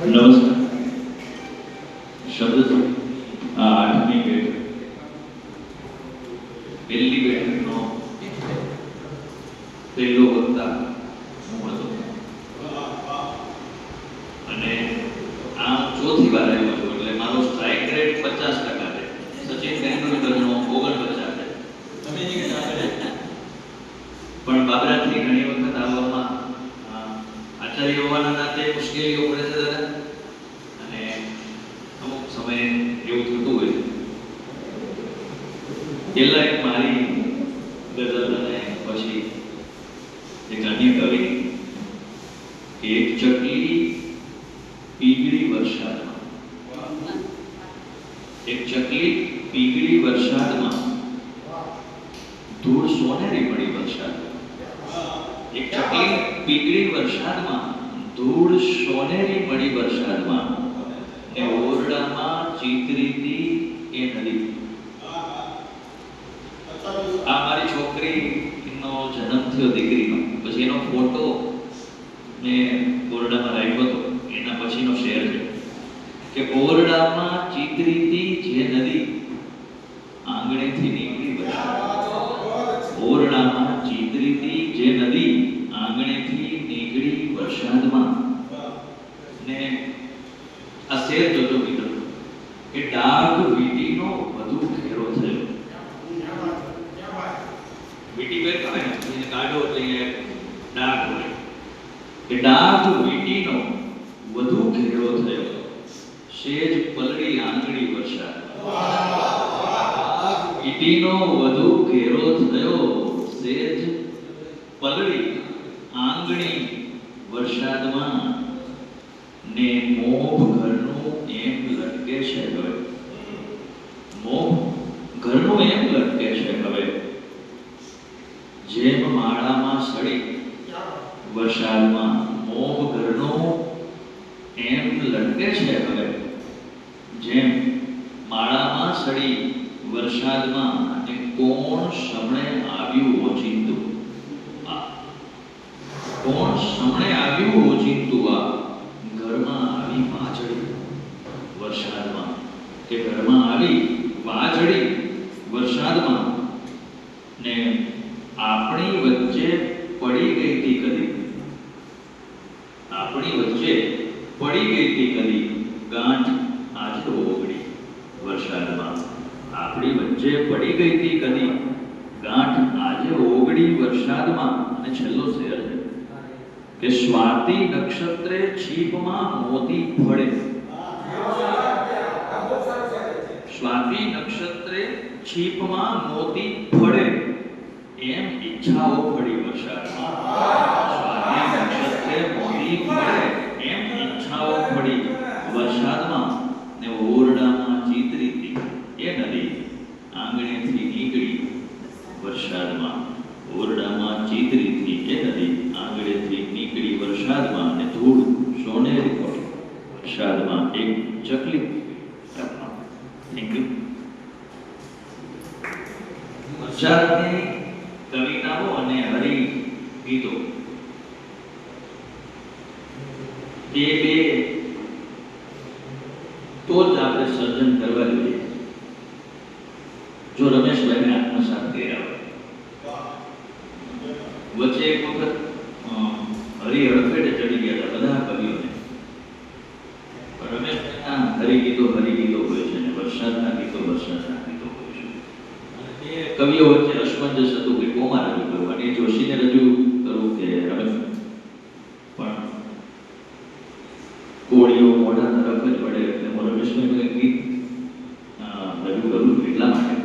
નમસ્કાર. શબ્દ આ આઠમી બેઠક, પહેલી બેઠકનો પહેલો વક્તા હું હતો અને આ ચોથી વાર આવ્યો છું, એટલે મારો સ્ટ્રાઇક રેટ 50% છે. સચિન તેંડુલકરનો 49% છે. પણ બાબરાથી ઘણી વખત આવવામાં આચાર્ય હોવાના નાતે મુશ્કેલીઓ પડે છે દાદા, અને અમુક સમયે એવું થતું હોય છે. પહેલા એક મારી ગઝલ અને પછી એક અન્ય કવિ, એક ચકલી પીગળી વરસાદમાં, એક ચકલી પીગળી વરસાદમાં, ધૂળ સોનેરી પડી વરસાદમાં. એક ચકલી પીગળી વરસાદમાં, ધૂળ સોનેરી પડી વરસાદમાં, ને ઓરડામાં ચીતરીતી એ નદી. આ મારી છોકરીનો જન્મ થયો, દીકરીનો. પછી એનો ફોટો મેં ઓરડામાં રાખ્યો હતો. એના પછીનો શેર છે કે ઓરડામાં ચીતરીતી જે નદી, આંગણેથી નીકળી વરસાદ. ઓરડામાં ચીતરીતી જે નદી, આંગણેથી નીકળી વરસાદમાં. ને આ શેર જોજો મિત્રો, કે ડાઘ વીટીનો વધુ ઘેરો થયો. વીટી બેઠો હોય ને, એને કાઢો એટલે ડાઘ હોય. કે ડાઘ વીટીનો વધુ ઘેરો થયો, સેજ પલળી આંગળી વરસાદ. વીટીનો વધુ ઘેરો થયો, સેજ પલળી આંગળી વરસાદમાં, ને મોહ ઘરનું એમ લટકે છે હવે. મોહ ઘરનું એમ લટકે છે હવે, જેમ માળામાં સડી વરસાદમાં. મોહ ઘરનું એમ લટકે છે હવે, જેમ માળામાં સડી વરસાદમાં. અને કોણ સમણે આવ્યું ઓચિંતું, કોણ સમણે આવ્યું ઓચિંતું આ ઘરમાં આવી વાજળી વરસાદમાં. કે ઘરમાં આવી વાજળી વરસાદમાં, ને આપણી વચ્ચે પડી ગઈ હતી કદી, આપણી વચ્ચે પડી ગઈ હતી કદી, ગાંઠ આજે ઓગળી વરસાદમાં. આપણી વચ્ચે પડી ગઈ હતી કદી, ગાંઠ આજે ઓગળી વરસાદમાં. અને છેલ્લો શેર છે કે સ્વાતિ નક્ષત્રે છીપમાં મોતી ફળે. સ્વાતિ નક્ષત્રે છીપમાં મોતી ફળે, એમ ઈચ્છાઓ ફળી વરસાદમાં. સ્વાતિ નક્ષત્રે મોતી ફળે, એમ ઈચ્છાઓ ફળી વરસાદમાં. ને ઓરડામાં ચીતરીતી એ નદી, આંગણેથી નીકળી વરસાદમાં. ઓરડામાં ચીતરીતી એ નદી, આંગણેથી નીકળી વરસાદમાં. ને ધૂળ સોનેરી પડી વરસાદમાં. એક ચકલી. Thank you. ગુજરાતની કવિતાઓ અને હરિગીતો એ બે તો જ આપણે સર્જન કરવા જોઈએ. જો રમેશભાઈને આત્મસાત કર્યા હોય. વચ્ચે એક વખત હરિ હડફેટે ચડી ગયા હતા બધા કવિઓને. પણ રમેશભાઈના હરિગીતો હોય છે, અને વરસાદના ગીતો હોય છે. અને એ કવિઓ વચ્ચે અસમંજસ હતું કે કોમાં રજૂ કરવું, અને જોશીને રજૂ કરવું કે રમેશ. પણ કોળીઓ મોઢા તરફ જ વળે એટલે હું રમેશભાઈનું એક ગીત રજૂ કરું છું એટલા માટે